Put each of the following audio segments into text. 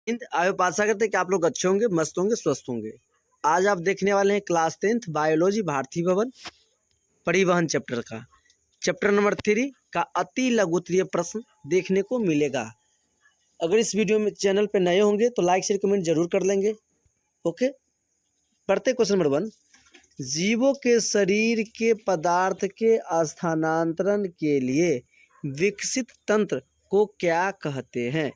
आशा करते हैं कि आप लोग अच्छे होंगे, मस्त होंगे, स्वस्थ होंगे। आज आप देखने वाले हैं क्लास 10th बायोलॉजी भारतीय भवन परिवहन चैप्टर का चैप्टर नंबर 3 का अति लघुत्तरीय प्रश्न देखने को मिलेगा। अगर इस वीडियो में चैनल पे नए होंगे तो लाइक शेयर कमेंट जरूर कर लेंगे। ओके, पढ़ते क्वेश्चन नंबर 1। जीवों के शरीर के पदार्थ के स्थानांतरण के लिए विकसित तंत्र को क्या कहते हैं?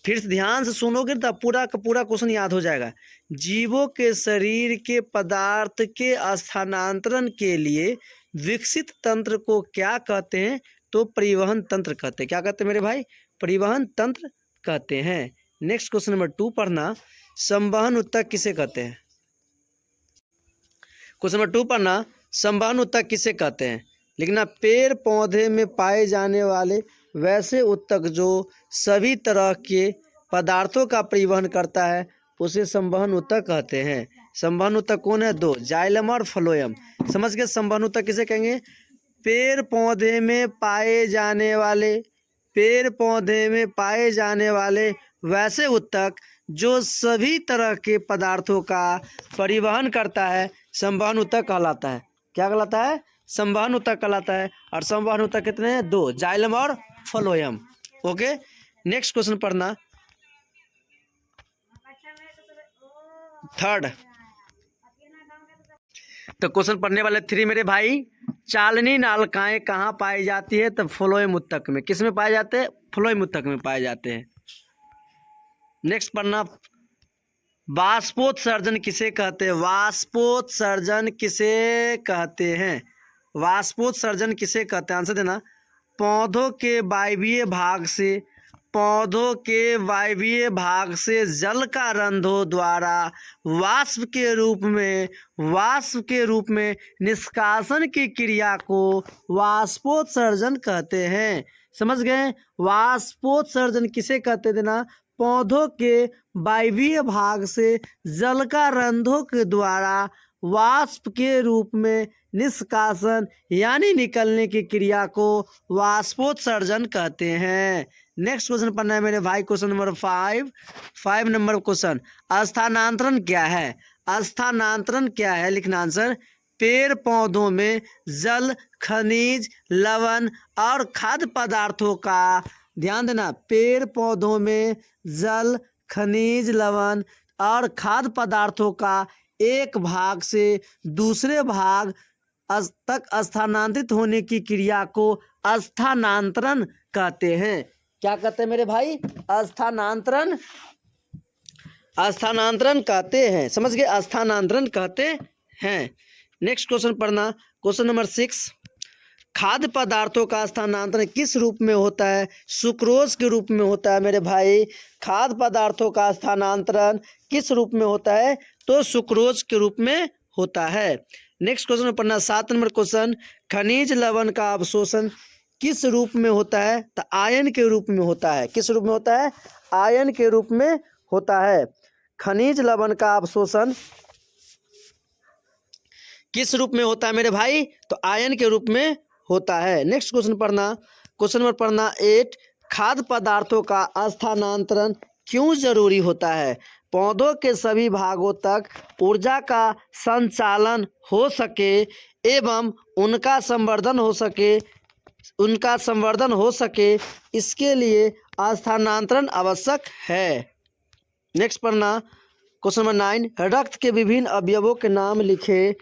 फिर से ध्यान से सुनोगे तो पूरा का पूरा क्वेश्चन याद हो जाएगा। जीवों के शरीर के पदार्थ के स्थानांतरण के लिए विकसित तंत्र को क्या कहते हैं? तो परिवहन तंत्र कहते हैं। क्या कहते हैं मेरे भाई? परिवहन तंत्र कहते हैं। नेक्स्ट क्वेश्चन नंबर 2 पढ़ना। संवहन ऊतक किसे कहते हैं? क्वेश्चन नंबर 2 पढ़ना। संवहन ऊतक किसे कहते हैं? लिखना, पेड़ पौधे में पाए जाने वाले वैसे ऊतक जो सभी तरह के पदार्थों का परिवहन करता है उसे संवहन ऊतक कहते हैं। संवहन ऊतक कौन है? 2, जाइलम और फ्लोएम। समझ गए? संवहन ऊतक किसे कहेंगे? पेड़ पौधे में पाए जाने वाले वैसे ऊतक जो सभी तरह के पदार्थों का परिवहन करता है संवहन ऊतक कहलाता है। क्या कहलाता है? संवहन ऊतक कहलाता है। और संवहन ऊतक कितने हैं? 2, जाइलम और फ्लोएम। ओके, नेक्स्ट क्वेश्चन पढ़ना। 3rd तो क्वेश्चन पढ़ने वाले 3 मेरे भाई। चालनी नालिकाएं कहाँ पाई जाती है? तो फ्लोएम ऊतक में। किस में पाए जाते हैं? फ्लोएम ऊतक में पाए जाते हैं। नेक्स्ट पढ़ना। वाष्पोत्सर्जन किसे कहते हैं? वाष्पोत्सर्जन किसे कहते हैं? वाष्पोत्सर्जन किसे कहते हैं? आंसर देना। पौधों के वायवीय भाग से जल का रंध्रों द्वारा वाष्प के रूप में निष्कासन की क्रिया को वाष्पोत्सर्जन कहते हैं। समझ गए? वाष्पोत्सर्जन किसे कहते? देना, पौधों के वायवीय भाग से जल का रंध्रों के द्वारा वाष्प के रूप में निष्कासन यानी निकलने की क्रिया को वाष्पोत्सर्जन कहते हैं। नेक्स्ट क्वेश्चन पढ़ना है मेरे भाई। Question number 5 number question. स्थानांतरण क्या है? स्थानांतरण क्या है? लिखना आंसर। पेड़ पौधों में जल, खनिज, लवण और खाद्य पदार्थों का, ध्यान देना, पेड़ पौधों में जल, खनिज, लवण और खाद्य पदार्थों का एक भाग से दूसरे भाग तक स्थानांतरित होने की क्रिया को स्थानांतरण कहते हैं। क्या कहते हैं मेरे भाई? स्थानांतरण कहते हैं। समझ गए? स्थानांतरण कहते हैं। नेक्स्ट क्वेश्चन पढ़ना। Question number 6। खाद्य पदार्थों का स्थानांतरण किस रूप में होता है? सुक्रोज के रूप में होता है मेरे भाई। खाद्य पदार्थों का स्थानांतरण किस रूप में होता है? तो सुक्रोज के रूप में होता है। नेक्स्ट क्वेश्चन में पढ़ना 7 नंबर क्वेश्चन। खनिज लवण का अवशोषण किस रूप में होता है? तो आयन के रूप में होता है। किस रूप में होता है? आयन के रूप में होता है। खनिज लवण का अवशोषण किस रूप में होता है मेरे भाई? तो आयन के रूप में होता है। नेक्स्ट क्वेश्चन पढ़ना। क्वेश्चन नंबर पढ़ना 8। खाद्य पदार्थों का स्थानांतरण क्यों जरूरी होता है? पौधों के सभी भागों तक ऊर्जा का संचालन हो सके एवं उनका संवर्धन हो सके इसके लिए स्थानांतरण आवश्यक है। नेक्स्ट पढ़ना। Question number 9। रक्त के विभिन्न अवयवों के नाम लिखे।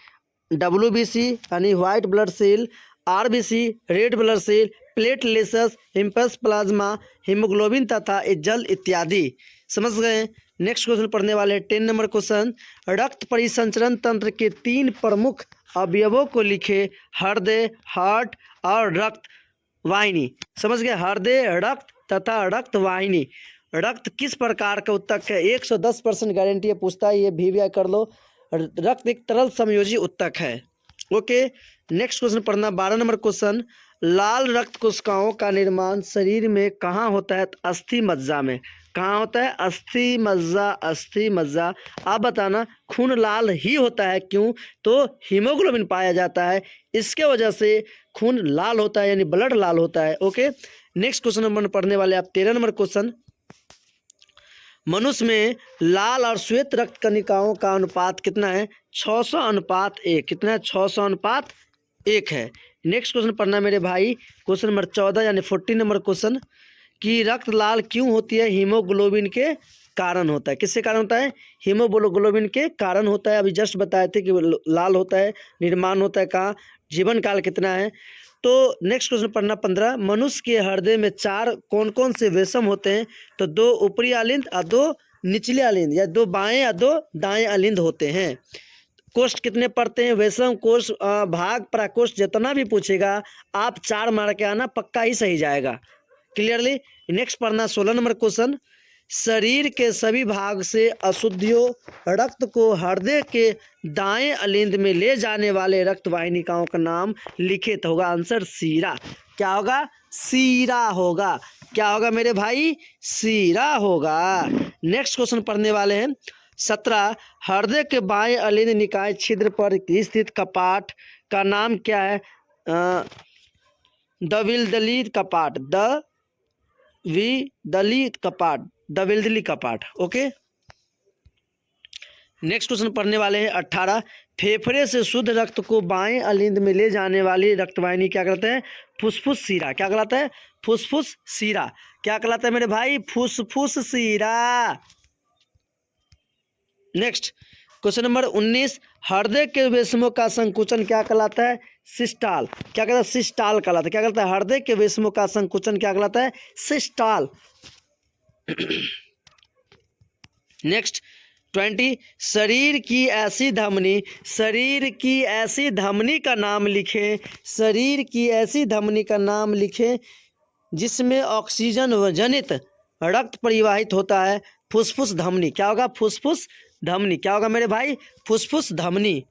WBC यानी white blood cell, RBC red blood cell, platelets, हिम्पस प्लाज्मा, हीमोग्लोबिन तथा जल इत्यादि। समझ गए? नेक्स्ट क्वेश्चन पढ़ने वाले 10 नंबर क्वेश्चन। रक्त परिसंचरण तंत्र के 3 प्रमुख अवयवों को लिखे। हृदय, हार्ट और रक्त वाहिनी। समझ गए? हृदय, रक्त तथा रक्त वाहिनी। रक्त किस प्रकार का ऊतक है? 110% गारंटी है, पूछता है, ये भी कर लो। रक्त एक तरल समयोजी ऊतक है। ओके, नेक्स्ट क्वेश्चन पढ़ना 12 नंबर क्वेश्चन। लाल रक्त कोशिकाओं का निर्माण शरीर में कहाँ होता है? अस्थि मज्जा में। कहाँ होता है? अस्थि मज्जा। आप बताना, खून लाल ही होता है, क्यों? तो हीमोग्लोबिन पाया जाता है, इसके वजह से खून लाल होता है, यानी ब्लड लाल होता है। ओके, नेक्स्ट क्वेश्चन नंबर पढ़ने वाले आप 13 नंबर क्वेश्चन। मनुष्य में लाल और श्वेत रक्त कणिकाओं का अनुपात कितना है? 600:1। कितना है? 600:1 है। नेक्स्ट क्वेश्चन पढ़ना मेरे भाई, क्वेश्चन नंबर 14 यानी 14 नंबर क्वेश्चन, कि रक्त लाल क्यों होती है? हीमोग्लोबिन के कारण होता है। किसके कारण होता है? हीमोग्लोबिन के कारण होता है। अभी जस्ट बताए थे कि लाल होता है, निर्माण होता है कहाँ, जीवन काल कितना है। तो नेक्स्ट क्वेश्चन पढ़ना 15, मनुष्य के हृदय में 4 कौन कौन से वेसम होते हैं? तो 2 ऊपरी अलिंद और 2 निचले अलिंद, या 2 बाएं या 2 दाएं अलिंद होते हैं। कोष्ठ कितने पढ़ते हैं? वेसम कोष्ठ भाग प्रकोष्ठ जितना भी पूछेगा आप 4 मार के आना, पक्का ही सही जाएगा। क्लियरली। नेक्स्ट पढ़ना 16 नंबर क्वेश्चन, शरीर के सभी भाग से अशुद्धियों रक्त को हृदय के दाएं अलिंद में ले जाने वाले रक्त वाहिनिकाओं का नाम लिखे। तो होगा आंसर सीरा। क्या होगा? सीरा होगा। क्या होगा मेरे भाई? सीरा होगा। नेक्स्ट क्वेश्चन पढ़ने वाले हैं 17, हृदय के बाएं अलिंद निकाय छिद्र पर स्थित कपाट का नाम क्या है? द्विदली कपाट, द्विदली कपाट। ओके। नेक्स्ट क्वेश्चन पढ़ने वाले हैं 18, फेफड़े से शुद्ध रक्त को बाएं अलिंद में ले जाने वाली रक्तवाहिनी क्या कहते हैं? फुसफुस सीरा। क्या कहलाता है? फुसफुस सीरा। क्या कहलाता है मेरे भाई? फुसफुस सीरा। नेक्स्ट क्वेश्चन नंबर 19, हृदय के वेसमों का संकुचन क्या कहलाता है? सिस्टाल। क्या कहता है? सिस्टाल कहलाता है। क्या कहलाता है? हृदय के वेसमों का संकुचन क्या कहलाता है? सिस्टाल। नेक्स्ट 20, शरीर की ऐसी धमनी का नाम लिखें। शरीर की ऐसी धमनी का नाम लिखें जिसमें ऑक्सीजन जनित रक्त परिवाहित होता है। फुसफुस धमनी। क्या होगा? फुसफुस धमनी। क्या होगा मेरे भाई? फुसफुस धमनी।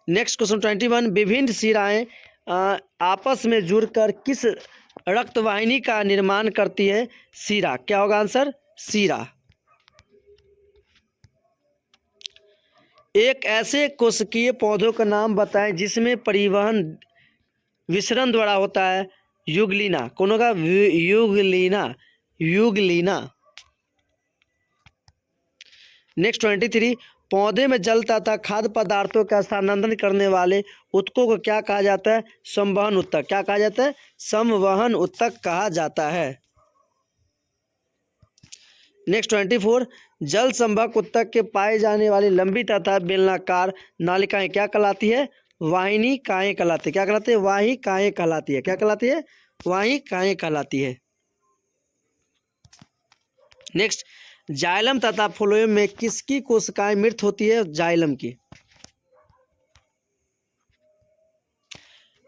नेक्स्ट क्वेश्चन 21, विभिन्न शिराएं आपस में जुड़कर किस रक्तवाहिनी का निर्माण करती है? शिरा। क्या होगा आंसर? शिरा। एक ऐसे कोशिकीय पौधों का नाम बताएं जिसमें परिवहन विसरण द्वारा होता है। युगलीना। कौन होगा? युगलीना। नेक्स्ट 23, पौधे में जल तथा खाद्य पदार्थों का स्थानांतरण करने वाले ऊतकों को क्या कहा जाता है? संवहन ऊतक। क्या कहा जाता है? संवहन ऊतक कहा जाता है। नेक्स्ट 24, जल संभक ऊतक के पाए जाने वाली लंबी तथा बेलनाकार नालिकाएं क्या कहलाती है? वाहिनिकाएं कहलाती है। क्या कहलाती है? वाहिकाएं कहलाती है। क्या कहलाती है? वाहिकाएं कहलाती है। नेक्स्ट, जाइलम तथा फ्लोएम में किसकी कोशिकाएं मृत होती है? जाइलम की।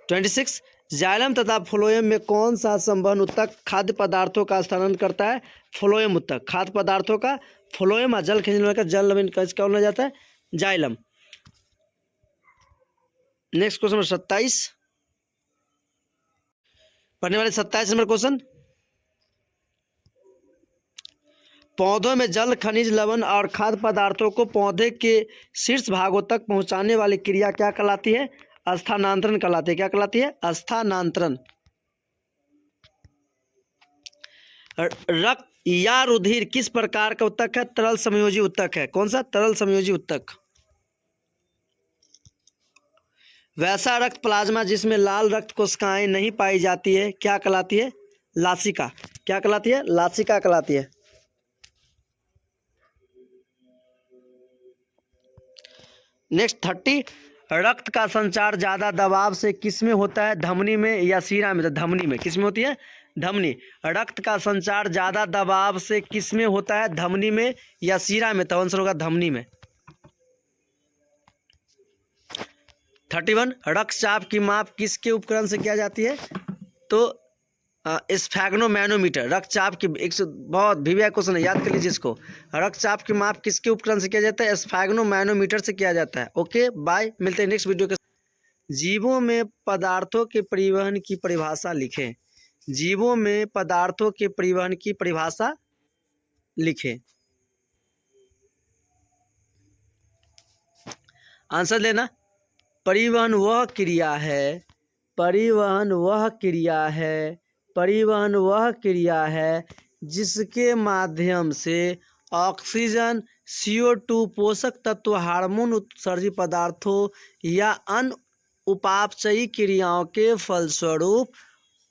26, जाइलम तथा फ्लोएम में कौन सा संवहन ऊतक खाद्य पदार्थों का स्थानांतरण करता है? फ्लोएम ऊतक। खाद्य पदार्थों का फ्लोएम, जल खींचने का जल नवीन क्या बोला जाता है? जाइलम। नेक्स्ट क्वेश्चन नंबर 27 पढ़ने वाले 27 नंबर क्वेश्चन, पौधों में जल, खनिज, लवण और खाद्य पदार्थों को पौधे के शीर्ष भागों तक पहुंचाने वाली क्रिया क्या कहलाती है? स्थानांतरण कहलाती है। क्या कहलाती है? स्थानांतरण। रक्त या रुधिर किस प्रकार का ऊतक है? तरल समयोजी ऊतक है। कौन सा? तरल समयोजी ऊतक। वैसा रक्त प्लाज्मा जिसमें लाल रक्त कोशिकाएं नहीं पाई जाती है क्या कहलाती है? लासिका। क्या कहलाती है? लासिका कहलाती है। नेक्स्ट 30, रक्त का संचार ज्यादा दबाव से किस में होता है? धमनी में या शिरा में? तो धमनी में। किस में होती है? धमनी। रक्त का संचार ज्यादा दबाव से किस में होता है? धमनी में या शिरा में? तो आंसर होगा धमनी में। 31, रक्तचाप की माप किसके उपकरण से किया जाती है? तो स्फैग्नोमैनोमीटर। रक्तचाप की बहुत भिविया क्वेश्चन है, याद कर लीजिए इसको। रक्तचाप की माप किसके उपकरण से किया जाता है? स्फैग्नोमैनोमीटर से किया जाता है। ओके बाय, मिलते हैं नेक्स्ट वीडियो के। जीवों में पदार्थों के परिवहन की परिभाषा लिखें। जीवों में पदार्थों के परिवहन की परिभाषा लिखें। आंसर लेना। परिवहन वह क्रिया है, परिवहन वह क्रिया है, परिवहन वह क्रिया है जिसके माध्यम से ऑक्सीजन, CO2, पोषक तत्व, हार्मोन, उत्सर्जी पदार्थों या अन्य उपापचयी क्रियाओं के फलस्वरूप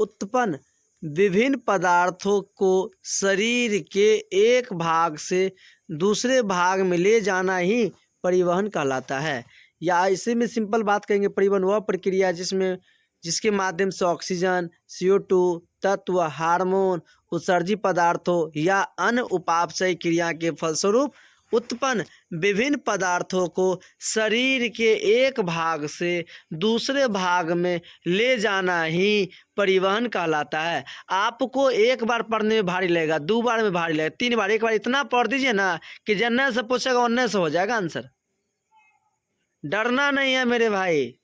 उत्पन्न विभिन्न पदार्थों को शरीर के एक भाग से दूसरे भाग में ले जाना ही परिवहन कहलाता है। या इसी में सिंपल बात कहेंगे, परिवहन वह प्रक्रिया जिसके माध्यम से ऑक्सीजन, CO2 तत्व, हार्मोन, उत्सर्जी पदार्थों या अन्य उपापचयी क्रिया के फलस्वरूप उत्पन्न विभिन्न पदार्थों को शरीर के एक भाग से दूसरे भाग में ले जाना ही परिवहन कहलाता है। आपको एक बार पढ़ने में भारी लगेगा, 2 बार में भारी लगेगा, 3 बार, एक बार इतना पढ़ दीजिए ना कि जनरल से पूछेगा उन्नत से हो जाएगा आंसर। डरना नहीं है मेरे भाई,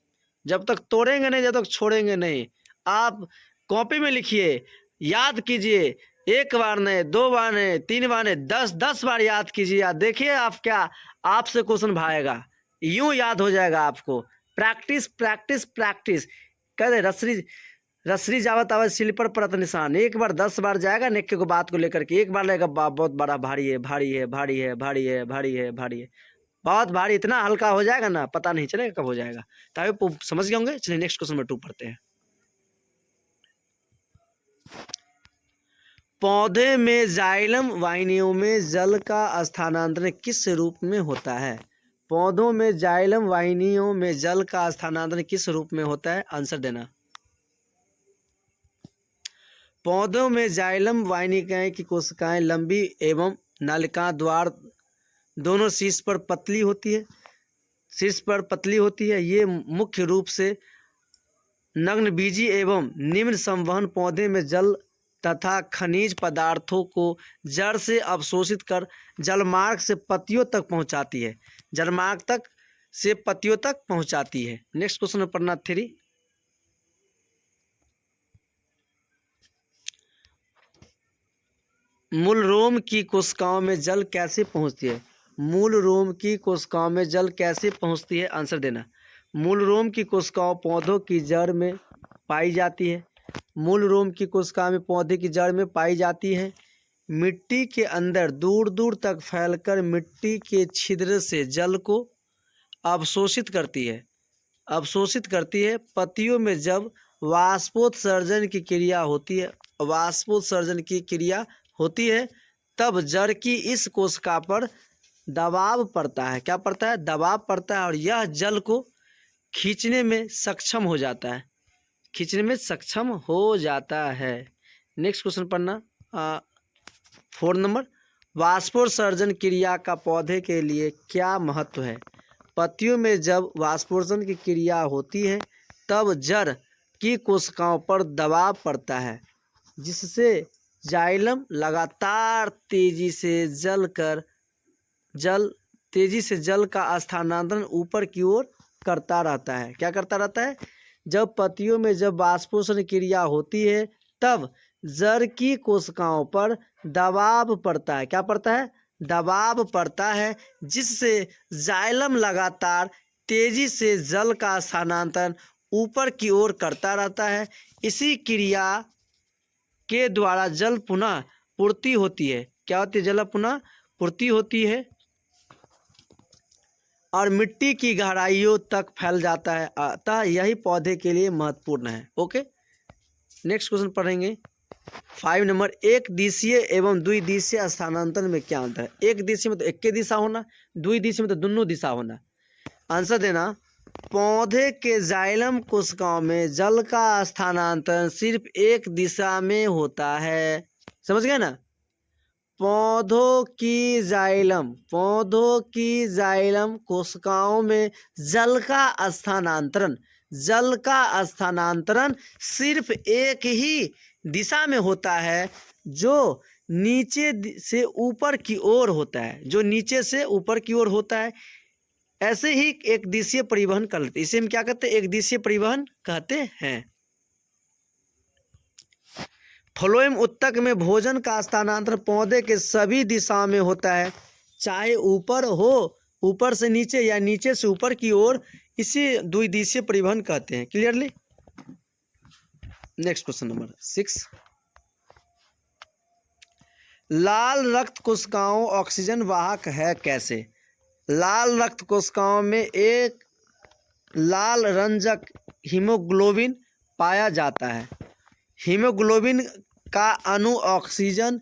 जब तक तोड़ेंगे नहीं, जब तक छोड़ेंगे नहीं। आप कॉपी में लिखिए, याद कीजिए, 1 बार नहीं, 2 बार नहीं, 3 बार नहीं, 10 बार याद कीजिए। आप देखिए आप क्या आपसे क्वेश्चन भाएगा, यूं याद हो जाएगा आपको। प्रैक्टिस प्रैक्टिस प्रैक्टिस कहते रसरी जावत आवाज स्लीपर परत निशान। एक बार 10 बार जाएगा नेक्के को बात को लेकर के, एक बार लगेगा बहुत बड़ा भारी है, भारी है, भारी है, भारी है, भारी है, भारी है, बहुत भारी, इतना हल्का हो जाएगा ना पता नहीं चलेगा कब हो जाएगा। तो समझ गए होंगे। चलिए नेक्स्ट क्वेश्चन नंबर 2 पढ़ते हैं। पौधे में जाइलम वाहिनियों में जल का स्थानांतरण किस रूप में होता है? पौधों में जाइलम वाहिनियों में जल का स्थानांतरण किस रूप में होता है? आंसर देना। पौधों में जाइलम वाहिनिकाएं की कोशिकाएं लंबी एवं नलिका द्वार दोनों शीर्ष पर पतली होती है। ये मुख्य रूप से नग्नबीजी एवं निम्न संवहन पौधे में जल तथा खनिज पदार्थों को जड़ से अवशोषित कर जलमार्ग से पत्तियों तक पहुंचाती है। नेक्स्ट क्वेश्चन पढ़ना 3। मूल रोम की कोशिकाओं में जल कैसे पहुंचती है? मूल रोम की कोशिकाओं में जल कैसे पहुंचती है? आंसर देना। मूल रोम की कोशिकाओं पौधों की जड़ में पाई जाती है। मूल रोम की कोशिका में पौधे की जड़ में पाई जाती है। मिट्टी के अंदर दूर दूर तक फैलकर मिट्टी के छिद्र से जल को अवशोषित करती है। पत्तियों में जब वाष्पोत्सर्जन की क्रिया होती है तब जड़ की इस कोशिका पर दबाव पड़ता है। क्या पड़ता है? दबाव पड़ता है और यह जल को खींचने में सक्षम हो जाता है। नेक्स्ट क्वेश्चन पढ़ना 4 नंबर। वाष्पोत्सर्जन क्रिया का पौधे के लिए क्या महत्व है? पत्तियों में जब वाष्पोत्सर्जन की क्रिया होती है तब जड़ की कोशिकाओं पर दबाव पड़ता है जिससे जाइलम लगातार तेजी से जल का स्थानांतरण ऊपर की ओर करता रहता है। क्या करता रहता है? जब पत्तियों में जब वाष्पोत्सर्जन क्रिया होती है तब जड़ की कोशिकाओं पर दबाव पड़ता है। क्या पड़ता है? दबाव पड़ता है जिससे जाइलम लगातार तेजी से जल का स्थानांतरण ऊपर की ओर करता रहता है। इसी क्रिया के द्वारा जल पुनः पूर्ति होती है। क्या होती है? जल पुनः पूर्ति होती है और मिट्टी की गहराइयों तक फैल जाता है। अतः यही पौधे के लिए महत्वपूर्ण है। ओके, नेक्स्ट क्वेश्चन पढ़ेंगे 5 नंबर। एक दिशीय एवं द्विदिशीय स्थानांतरण में क्या अंतर है? एक दिशा में तो एक दिशा होना, द्विदिशीय में तो दोनों दिशा होना। आंसर देना। पौधे के जाइलम कोशिकाओं में जल का स्थानांतरण सिर्फ एक दिशा में होता है। समझ गए ना? पौधों की जाइलम कोशिकाओं में जल का स्थानांतरण सिर्फ एक ही दिशा में होता है जो नीचे से ऊपर की ओर होता है। ऐसे ही एक दिशीय परिवहन कहते हैं। इसे हम क्या कहते हैं? एक दिशीय परिवहन कहते हैं। फ्लोएम उत्तक में भोजन का स्थानांतरण पौधे के सभी दिशाओं में होता है, चाहे ऊपर से नीचे या नीचे से ऊपर की ओर। इसे द्विदिशीय परिवहन कहते हैं। क्लियरली? Next question number 6। लाल रक्त कोशिकाओं ऑक्सीजन वाहक है कैसे? लाल रक्त कोशिकाओं में एक लाल रंजक हीमोग्लोबिन पाया जाता है। हीमोग्लोबिन का अणु ऑक्सीजन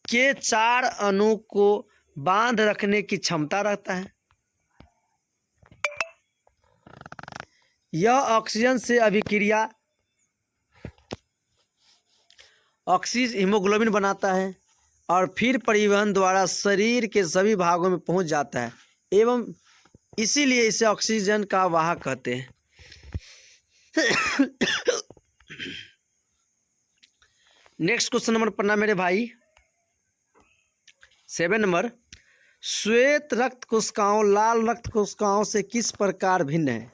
के 4 अणु को बांध रखने की क्षमता रखता है। यह ऑक्सीजन से अभिक्रिया हीमोग्लोबिन बनाता है और फिर परिवहन द्वारा शरीर के सभी भागों में पहुंच जाता है एवं इसीलिए इसे ऑक्सीजन का वाहक कहते हैं। नेक्स्ट क्वेश्चन नंबर पढ़ना मेरे भाई 7 नंबर। श्वेत रक्त कोशिकाओं लाल रक्त कोशिकाओं से किस प्रकार भिन्न है?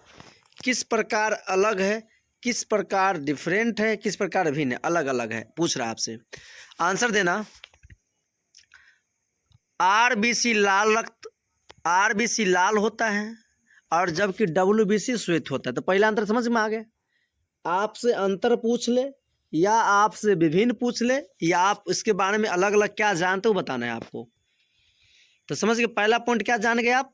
किस प्रकार अलग है, किस प्रकार डिफरेंट है, किस प्रकार भिन्न है, अलग अलग है, पूछ रहा है आपसे। आंसर देना। आरबीसी लाल होता है और जबकि डब्ल्यूबीसी श्वेत होता है। तो पहला अंतर समझ में आ गया। आपसे अंतर पूछ ले या आपसे विभिन्न पूछ ले या आप इसके बारे में अलग अलग क्या जानते हो बताना है आपको। तो समझ गए पहला पॉइंट क्या जान गए आप?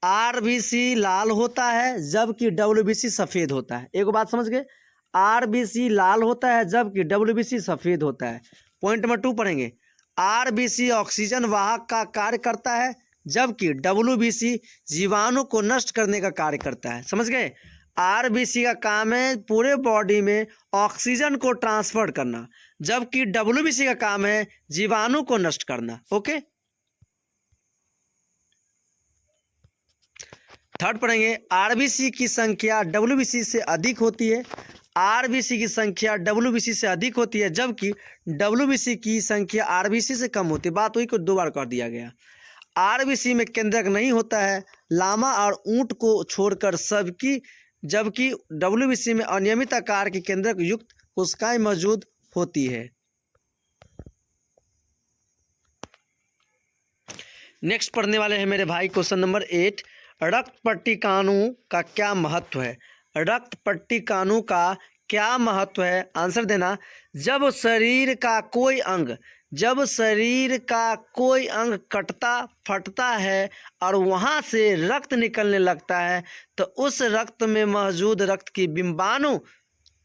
आरबीसी लाल होता है जबकि डब्ल्यूबीसी सफ़ेद होता है। एक बात समझ गए, आरबीसी लाल होता है जबकि डब्ल्यूबीसी सफ़ेद होता है। पॉइंट नंबर 2 पढ़ेंगे। आरबीसी ऑक्सीजन वाहक का कार्य करता है जबकि डब्ल्यूबीसी जीवाणु को नष्ट करने का कार्य करता है। समझ गए? आरबीसी का काम है पूरे बॉडी में ऑक्सीजन को ट्रांसफर करना जबकि डब्ल्यूबीसी का काम है जीवाणु को नष्ट करना। ओके, थर्ड पढ़ेंगे। आरबीसी की संख्या डब्ल्यूबीसी से अधिक होती है। आरबीसी की संख्या डब्ल्यूबीसी से अधिक होती है जबकि डब्ल्यूबीसी की संख्या आरबीसी से कम होती है। बात वही को 2 बार कर दिया गया। आरबीसी में केंद्रक नहीं होता है लामा और ऊंट को छोड़कर सबकी, जबकि डब्ल्यूबीसी में अनियमित आकार की केंद्रक युक्त कोशिकाएं मौजूद होती है। नेक्स्ट पढ़ने वाले हैं मेरे भाई क्वेश्चन नंबर 8। रक्त पट्टिकाणु का क्या महत्व है? रक्त पट्टिकाणु का क्या महत्व है? आंसर देना। जब शरीर का कोई अंग कटता फटता है और वहाँ से रक्त निकलने लगता है तो उस रक्त में मौजूद रक्त की बिंबाणु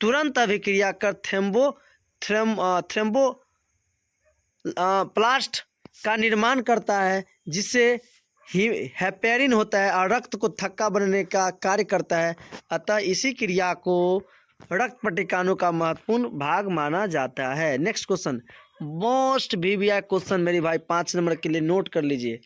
तुरंत अभिक्रिया कर थ्रोम्बोप्लास्ट का निर्माण करता है जिससे हेपेरिन होता है और रक्त को थक्का बनने का कार्य करता है। अतः इसी क्रिया को रक्त पट्टिकाणु का महत्वपूर्ण भाग माना जाता है। Next question, most VVI question मेरे भाई 5 नंबर के लिए नोट कर लीजिए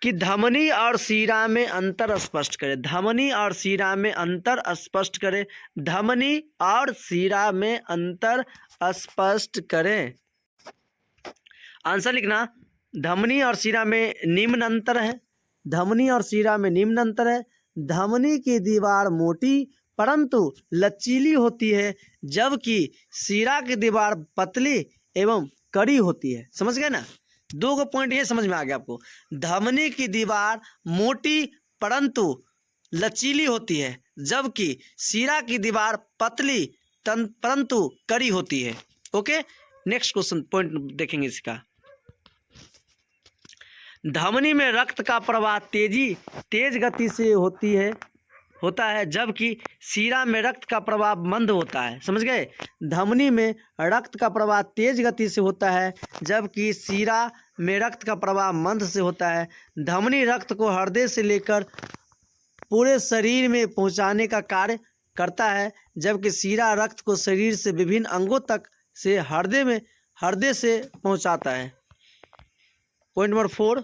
कि धमनी और शिरा में अंतर स्पष्ट करें। धमनी और शिरा में अंतर स्पष्ट करें। धमनी और शिरा में अंतर स्पष्ट करें। आंसर लिखना। धमनी और शिरा में निम्न अंतर है। धमनी और शिरा में निम्न अंतर है। धमनी की दीवार मोटी परंतु लचीली होती है जबकि शिरा की दीवार पतली एवं कड़ी होती है। समझ गए ना? 2 पॉइंट ये समझ में आ गया आपको। धमनी की दीवार मोटी परंतु लचीली होती है जबकि शिरा की दीवार पतली परंतु कड़ी होती है। ओके, नेक्स्ट क्वेश्चन पॉइंट देखेंगे इसका। धमनी में रक्त का प्रवाह तेज गति से होता है जबकि शिरा में रक्त का प्रवाह मंद होता है। समझ गए? धमनी में रक्त का प्रवाह तेज गति से होता है जबकि शिरा में रक्त का प्रवाह मंद से होता है। धमनी रक्त को हृदय से लेकर पूरे शरीर में पहुंचाने का कार्य करता है जबकि शिरा रक्त को शरीर से विभिन्न अंगों तक से हृदय से पहुंचाता है। पॉइंट नंबर 4,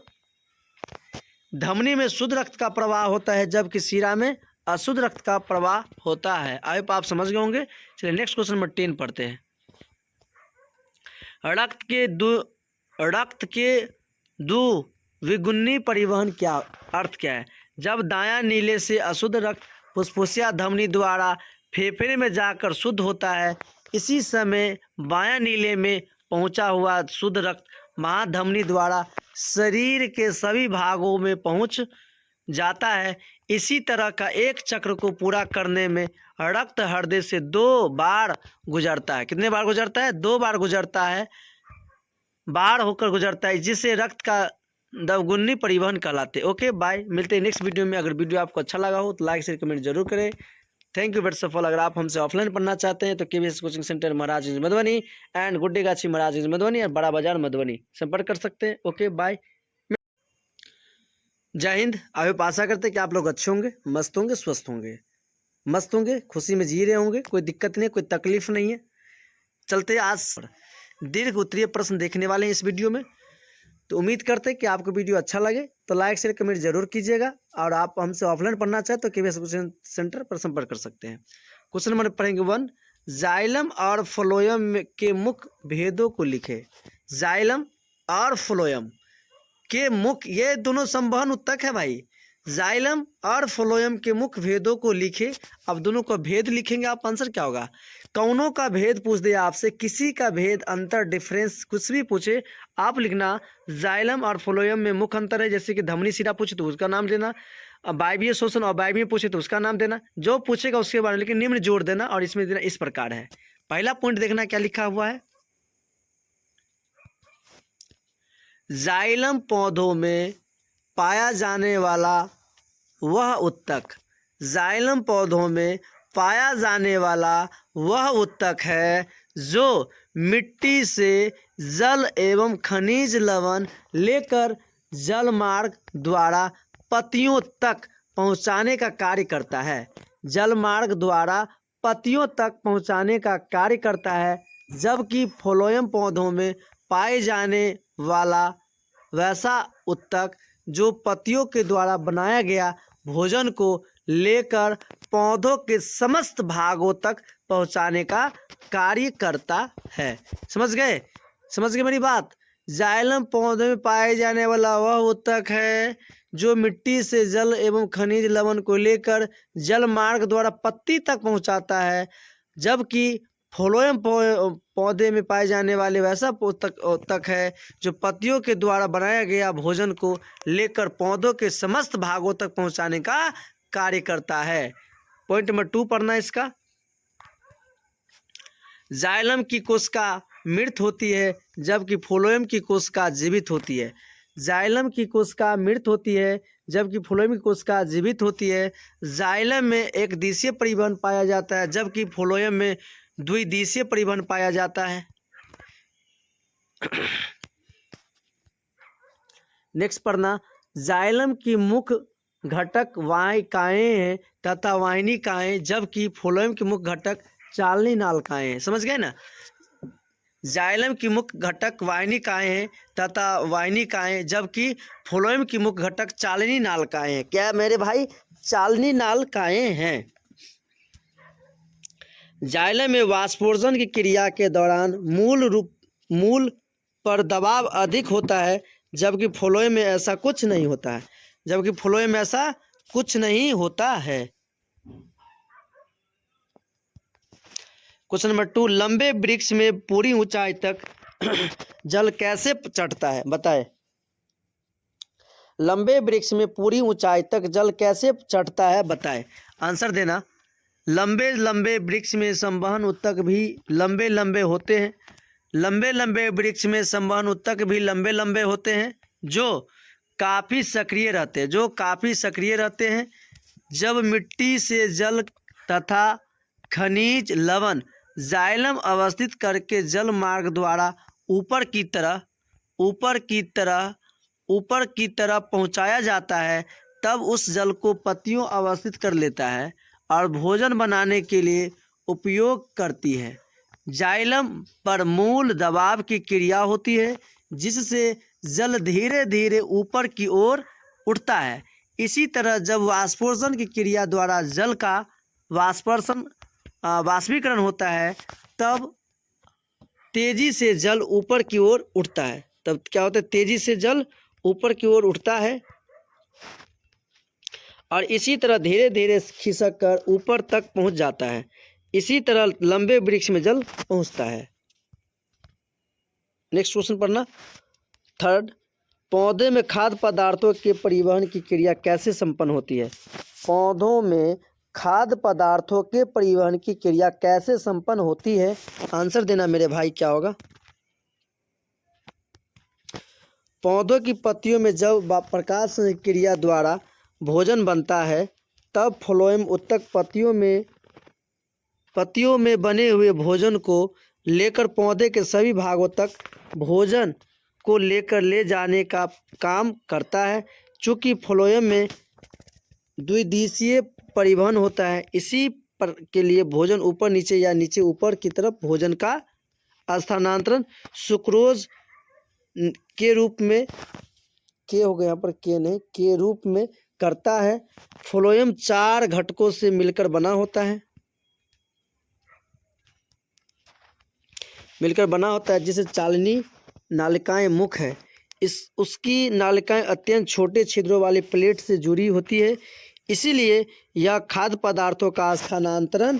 धमनी में शुद्ध रक्त का प्रवाह होता है जबकि शिरा में अशुद्ध रक्त का प्रवाह होता है। आई होप आप समझ गए होंगे। चलिए नेक्स्ट क्वेश्चन नंबर 10 पढ़ते हैं। रक्त के द्विगुणी परिवहन क्या अर्थ क्या है? जब दायां नीले से अशुद्ध रक्त फुसफुसिया धमनी द्वारा फेफड़े में जाकर शुद्ध होता है, इसी समय बायां नीले में पहुंचा हुआ शुद्ध रक्त महाधमनी द्वारा शरीर के सभी भागों में पहुंच जाता है। इसी तरह का एक चक्र को पूरा करने में रक्त हृदय से 2 बार गुजरता है। कितने बार गुजरता है? 2 बार गुजरता है। बाहर होकर गुजरता है, जिससे रक्त का दोगुनी परिवहन कहलाते हैं। ओके बाय, मिलते हैं नेक्स्ट वीडियो में। अगर वीडियो आपको अच्छा लगा हो तो लाइक शेयर कमेंट जरूर करें। थैंक यू बेट्स ऑफ ऑल। अगर आप हमसे ऑफलाइन पढ़ना चाहते हैं तो KVS coaching centre Maharajganj Madhubani and Guddegachhi Maharajganj Madhubani और बड़ा बाजार मधुबनी संपर्क कर सकते हैं। ओके बाय, जय हिंद। आप आशा करते हैं कि आप लोग अच्छे होंगे, मस्त होंगे, स्वस्थ होंगे, मस्त होंगे, खुशी में जी रहे होंगे, कोई दिक्कत नहीं, कोई तकलीफ नहीं है। चलते आज दीर्घ उत्तरीय प्रश्न देखने वाले हैं इस वीडियो में। तो उम्मीद करते हैं कि आपको वीडियो अच्छा लगे तो लाइक शेयर कमेंट जरूर कीजिएगा। और आप हमसे ऑफलाइन पढ़ना चाहें तो केवीएस कोचिंग सेंटर पर संपर्क कर सकते हैं। क्वेश्चन नंबर पढ़ेंगे 1, जाइलम और फ्लोएम के मुख्य भेदों को लिखे। जाइलम और फ्लोएम के मुख्य, ये दोनों संवहन उत्तक है भाई। जाइलम और फ्लोएम के मुख्य भेदों को लिखे। अब दोनों का भेद लिखेंगे आप, आंसर क्या होगा? कौनों का भेद पूछ दिया आपसे, किसी का भेद, अंतर, डिफरेंस, कुछ भी पूछे आप लिखना जाइलम और फ्लोएम में मुख्य अंतर है। जैसे कि धमनी शिरा पूछे तो उसका नाम देना, वायवीय शोषण और वायवीय पूछे तो उसका नाम देना, जो पूछेगा उसके बारे में, लेकिन निम्न जोड़ देना। और इसमें देना इस प्रकार है। पहला पॉइंट देखना क्या लिखा हुआ है। जाइलम पौधों में पाया जाने वाला वह उत्तक, जाइलम पौधों में पाया जाने वाला वह उत्तक है जो मिट्टी से जल एवं खनिज लवण लेकर जल मार्ग द्वारा पत्तियों तक पहुंचाने का कार्य करता है। जल मार्ग द्वारा पत्तियों तक पहुंचाने का कार्य करता है। जबकि फ्लोएम पौधों में पाए जाने वाला वैसा उत्तक जो पत्तियों के द्वारा बनाया गया भोजन को लेकर पौधों के समस्त भागों तक पहुंचाने का कार्य करता है। समझ गए? समझ गए मेरी बात? जाइलम पौधे में पाए जाने वाला वह उत्तक है जो मिट्टी से जल एवं खनिज लवण को लेकर जल मार्ग द्वारा पत्ती तक पहुंचाता है। जबकि फ्लोएम पौधे में पाए जाने वाले वैसा उत्तक है जो पत्तियों के द्वारा बनाया गया भोजन को लेकर पौधों के समस्त भागों तक पहुंचाने का कार्य करता है। पॉइंट नंबर 2 पढ़ना है इसका। जाइलम की कोशिका मृत होती है जबकि फ्लोएम की कोशिका जीवित होती है। जाइलम की कोशिका मृत होती है जबकि फ्लोएम की कोशिका जीवित होती है। जाइलम में एक दिशीय परिवहन पाया जाता है जबकि फ्लोएम में द्विदिशीय परिवहन पाया जाता है। नेक्स्ट पढ़ना, जाइलम की मुख्य घटक वाहिकाएं हैं तथा वाहिनिकाएं जबकि फ्लोएम की मुख्य घटक चालनी नालिकाएं हैं। समझ गए ना? जाइलम की मुख्य घटक वाहिनिकाएं हैं तथा वाहिनिकाएं जबकि फ्लोएम की मुख्य घटक चालनी नालिकाएं हैं। क्या मेरे भाई? चालनी नालिकाएं हैं। जाइलम में वाष्पोर्जन की क्रिया के दौरान मूल पर दबाव अधिक होता है जबकि फ्लोएम में ऐसा कुछ नहीं होता है। जबकि फ्लोएम में ऐसा कुछ नहीं होता है। क्वेश्चन नंबर 2, लंबे वृक्ष में पूरी ऊंचाई तक जल कैसे चढ़ता है? बताएं। लंबे वृक्ष में पूरी ऊंचाई तक जल कैसे चढ़ता है? बताएं। आंसर देना। लंबे लंबे वृक्ष में संवहन उत्तक भी लंबे लंबे होते हैं। लंबे लंबे वृक्ष में संवहन उत्तक भी लंबे लंबे होते हैं जो काफ़ी सक्रिय रहते हैं। जब मिट्टी से जल तथा खनिज लवण जाइलम अवस्थित करके जल मार्ग द्वारा ऊपर की तरह पहुंचाया जाता है तब उस जल को पत्तियों अवस्थित कर लेता है और भोजन बनाने के लिए उपयोग करती है। जाइलम पर मूल दबाव की क्रिया होती है जिससे जल धीरे धीरे ऊपर की ओर उठता है। इसी तरह जब वाष्पोर्जन की क्रिया द्वारा जल का वाष्पीकरण होता है तब तेजी से जल ऊपर की ओर उठता है। तब क्या होता है? तेजी से जल ऊपर की ओर उठता है और इसी तरह धीरे धीरे खिसक कर ऊपर तक पहुंच जाता है। इसी तरह लंबे वृक्ष में जल पहुंचता है। नेक्स्ट क्वेश्चन पढ़ना। 3, पौधे में खाद्य पदार्थों के परिवहन की क्रिया कैसे संपन्न होती है? पौधों में खाद्य पदार्थों के परिवहन की क्रिया कैसे संपन्न होती है? आंसर देना मेरे भाई, क्या होगा? पौधों की पत्तियों में जब प्रकाश क्रिया द्वारा भोजन बनता है तब फ्लोएम उत्तक पत्तियों में बने हुए भोजन को लेकर पौधे के सभी भागों तक भोजन को लेकर ले जाने का काम करता है। चूँकि फ्लोएम में द्विदिशीय परिवहन होता है, इसी पर के लिए भोजन ऊपर नीचे या नीचे ऊपर की तरफ भोजन का स्थानांतरण सुक्रोज के रूप में के रूप में करता है। फ्लोएम 4 घटकों से मिलकर बना होता है जिसे चालनी नालिकाएं मुख है। उसकी नालिकाएं अत्यंत छोटे छिद्रों वाली प्लेट से जुड़ी होती है, इसीलिए यह खाद्य पदार्थों का स्थानांतरण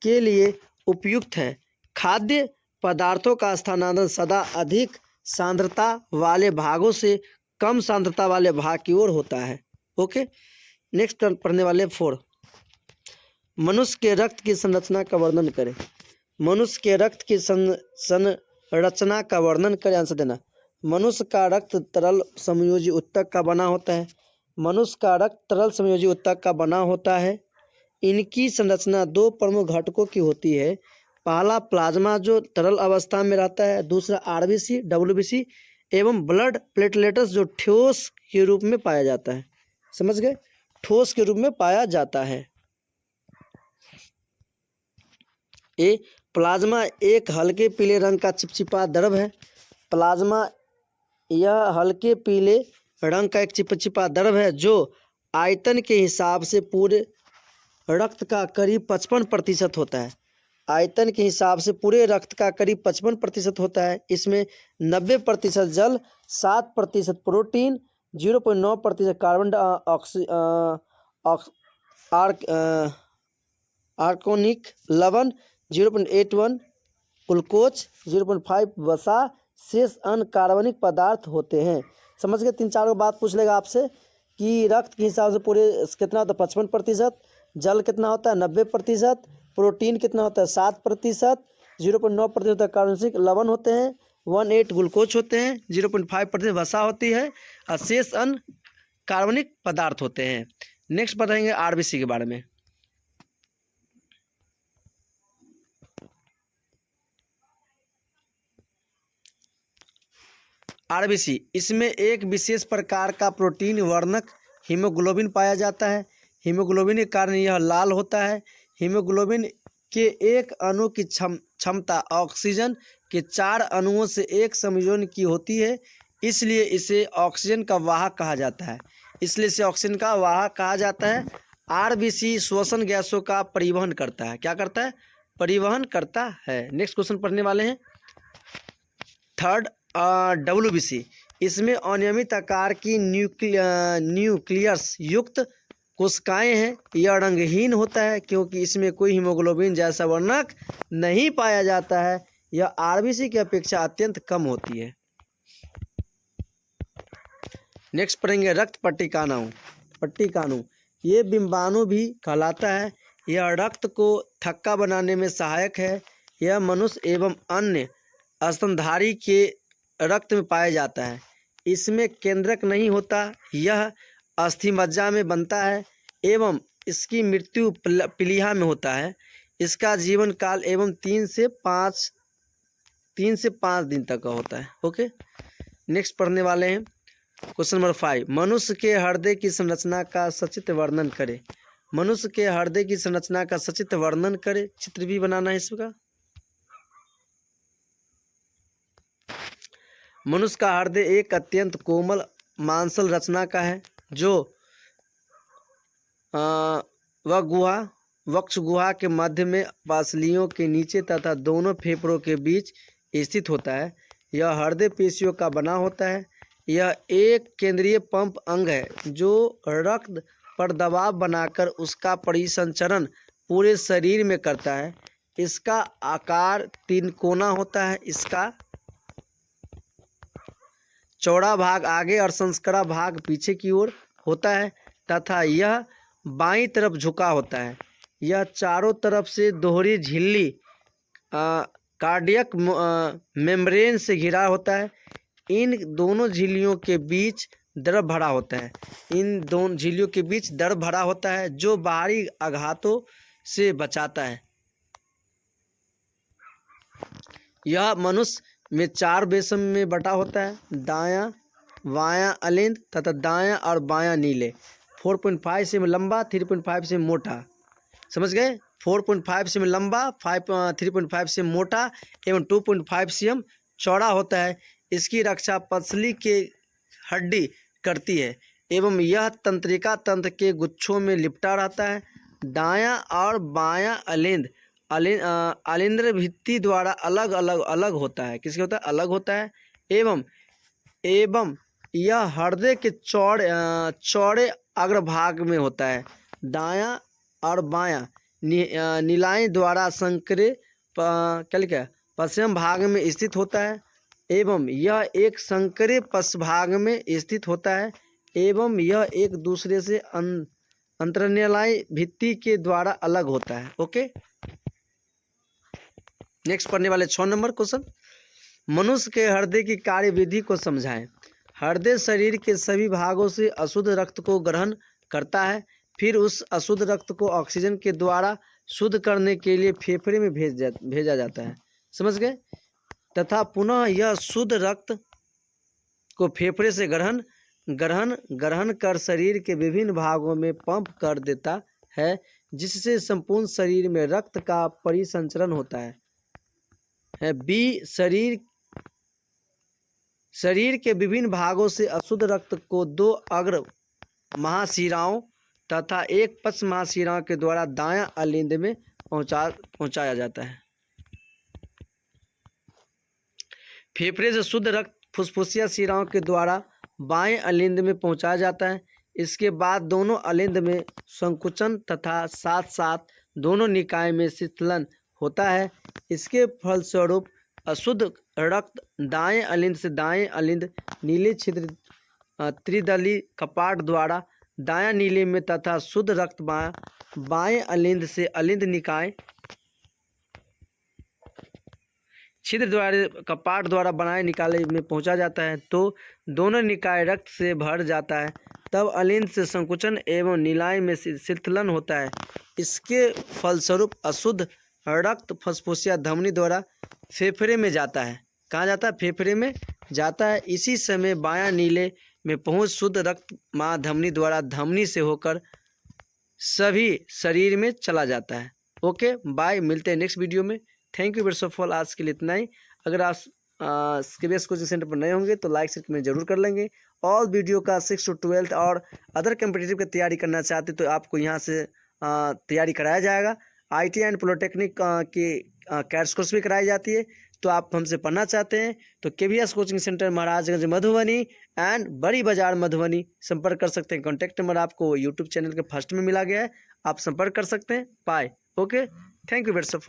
के लिए उपयुक्त है। खाद्य पदार्थों का स्थानांतरण सदा अधिक सांद्रता वाले भागों से कम सांद्रता वाले भाग की ओर होता है। ओके, नेक्स्ट पढ़ने वाले 4। मनुष्य के रक्त की संरचना का वर्णन करें। मनुष्य के रक्त की संरचना का वर्णन करें। आंसर देना। मनुष्य का रक्त तरल समयोजी उत्तक का बना होता है। इनकी संरचना 2 प्रमुख घटकों की होती है। पहला प्लाज्मा जो तरल अवस्था में रहता है, दूसरा आरबीसी, डब्ल्यूबीसी एवं ब्लड प्लेटलेट्स जो ठोस के रूप में पाया जाता है। समझ गए? ठोस के रूप में पाया जाता है। प्लाज्मा एक हल्के पीले रंग का चिपचिपा द्रव है। प्लाज्मा यह हल्के पीले रंग का एक चिपचिपा द्रव है जो आयतन के हिसाब से पूरे रक्त का करीब 55% होता है। आयतन के हिसाब से पूरे रक्त का करीब 55% होता है। इसमें 90% जल, 7% प्रोटीन, 0.9% कार्बन आर्गोनिक लवण, 0.81 ग्लूकोज, 0.5 वसा, शेष अन्य कार्बनिक पदार्थ होते हैं। समझ गए? 3-4 बात पूछ लेगा आपसे कि रक्त के हिसाब से पूरे कितना होता है 55%, जल कितना होता है 90%, प्रोटीन कितना होता है 7%, 0.9% कार्बनिक लवण होते हैं, 1.8 ग्लूकोज होते हैं, 0.5% वसा होती है और शेष अन्य कार्बनिक पदार्थ होते हैं। नेक्स्ट बताएंगे आरबीसी के बारे में। आरबीसी, इसमें एक विशेष प्रकार का प्रोटीन वर्णक हीमोग्लोबिन पाया जाता है। हीमोग्लोबिन के कारण यह लाल होता है। हीमोग्लोबिन के एक अणु की क्षमता ऑक्सीजन के 4 अणुओं से एक संयोजन की होती है, इसलिए इसे ऑक्सीजन का वाहक कहा जाता है। आरबीसी श्वसन गैसों का परिवहन करता है। क्या करता है? परिवहन करता है। नेक्स्ट क्वेश्चन पढ़ने वाले हैं 3rd डब्ल्यूबीसी, इसमें अनियमित आकार की न्यूक्लियस युक्त कोशिकाएं हैं। यह रंगहीन होता है क्योंकि इसमें कोई हीमोग्लोबिन जैसा वर्णक नहीं पाया जाता है। यह आरबीसी की अपेक्षा अत्यंत कम होती है। नेक्स्ट पढ़ेंगे रक्त पट्टिकाणु। ये बिंबाणु भी कहलाता है। यह रक्त को थक्का बनाने में सहायक है। यह मनुष्य एवं अन्य स्तनधारी के रक्त में पाया जाता है। इसमें केंद्रक नहीं होता। यह अस्थिमज्जा में बनता है एवं इसकी मृत्यु प्लीहा में होता है। इसका जीवन काल एवं 3 से 5 दिन तक का होता है। ओके, नेक्स्ट पढ़ने वाले हैं क्वेश्चन नंबर 5। मनुष्य के हृदय की संरचना का सचित्र वर्णन करें। मनुष्य के हृदय की संरचना का सचित्र वर्णन करें। चित्र भी बनाना है इसका। मनुष्य का हृदय एक अत्यंत कोमल मांसल रचना का है जो वक्ष गुहा के मध्य में पासलियों के नीचे तथा दोनों फेफड़ों के बीच स्थित होता है। यह हृदय पेशियों का बना होता है। यह एक केंद्रीय पंप अंग है जो रक्त पर दबाव बनाकर उसका परिसंचरण पूरे शरीर में करता है। इसका आकार 3 कोना होता है। इसका चौड़ा भाग आगे और संस्करा भाग पीछे की ओर होता है तथा यह बाईं तरफ झुका होता है। यह चारों तरफ से दोहरी झिल्ली कार्डियक मेम्ब्रेन से घिरा होता है। इन दोनों झिल्लियों के बीच द्रव भरा होता है। इन दोनों झिल्लियों के बीच द्रव भरा होता है जो बाहरी आघातों से बचाता है। यह मनुष्य में 4 बेसम में बटा होता है, दायां बायां अलिंद तथा दायां और बायां नीले। 4.5 सेमी लंबा, 3.5 सेमी मोटा। समझ गए? 4.5 सेमी लंबा, 3.5 सेमी मोटा एवं 2.5 cm चौड़ा होता है। इसकी रक्षा पसली के हड्डी करती है एवं यह तंत्रिका तंत्र के गुच्छों में लिपटा रहता है। दायां और बायां अलिंद अलिंद्र भित्ति द्वारा अलग अलग अलग होता है। किसके होता है? अलग होता है। एवं यह हृदय के चौड़े अग्रभाग में होता है। दायां और बायां नीलाएं द्वारा संकरे क्या लिखा है? पश्चिम भाग में स्थित होता है एवं यह एक संकरे पश्च भाग में स्थित होता है एवं यह एक दूसरे से अंतर्निलय भित्ति के द्वारा अलग होता है। ओके, नेक्स्ट पढ़ने वाले 6 नंबर क्वेश्चन, मनुष्य के हृदय की कार्यविधि को समझाएं। हृदय शरीर के सभी भागों से अशुद्ध रक्त को ग्रहण करता है, फिर उस अशुद्ध रक्त को ऑक्सीजन के द्वारा शुद्ध करने के लिए फेफड़े में भेजा जाता है। समझ गए? तथा पुनः यह शुद्ध रक्त को फेफड़े से ग्रहण कर शरीर के विभिन्न भागों में पंप कर देता है, जिससे संपूर्ण शरीर में रक्त का परिसंचरण होता है। बी, शरीर के विभिन्न भागों से अशुद्ध रक्त को 2 अग्र महाशिराओं तथा एक पश्च महाशिराओं के द्वारा दायां अलिंद में पहुंचाया जाता है। फेफड़े से शुद्ध रक्त फुसफुसिया शिराओं के द्वारा बाएं अलिंद में पहुंचाया जाता है। इसके बाद दोनों अलिंद में संकुचन तथा साथ साथ दोनों निकाय में शीतलन होता है। इसके फलस्वरूप अशुद्ध रक्त दाएं अलिंद से दाएं अलिंद नीले छिद्र त्रिदली कपाट द्वारा दायां नीले में तथा शुद्ध रक्त बाएं अलिंद से अलिंद निकाय छिद्र द्वारा कपाट द्वारा बनाए निकाले में पहुंचा जाता है। तो दोनों निकाय रक्त से भर जाता है, तब अलिंद से संकुचन एवं नीलाय में शीतलन होता है। इसके फलस्वरूप अशुद्ध रक्त फुसफुसिया धमनी द्वारा फेफड़े में जाता है। कहाँ जाता है? फेफड़े में जाता है। इसी समय बायां नीले में पहुंच शुद्ध रक्त धमनी द्वारा धमनी से होकर सभी शरीर में चला जाता है। ओके, बाय, मिलते हैं नेक्स्ट वीडियो में। थैंक यू वेरी मच, आज के लिए इतना ही। अगर आप KBS कोचिंग सेंटर पर नए होंगे तो लाइक शेयर कमेंट जरूर कर लेंगे। ऑल वीडियो का 6 to 12 और अदर कम्पिटिटिव की तैयारी करना चाहते तो आपको यहाँ से तैयारी कराया जाएगा। IT एंड पॉलिटेक्निक की कैट्स कोर्स भी कराई जाती है। तो आप हमसे पढ़ना चाहते हैं तो KBS coaching centre Maharajganj Madhubani and Badi Bazar Madhubani संपर्क कर सकते हैं। कॉन्टैक्ट नंबर आपको यूट्यूब चैनल के फर्स्ट में मिला गया है, आप संपर्क कर सकते हैं। Bye. Okay, thank you very much.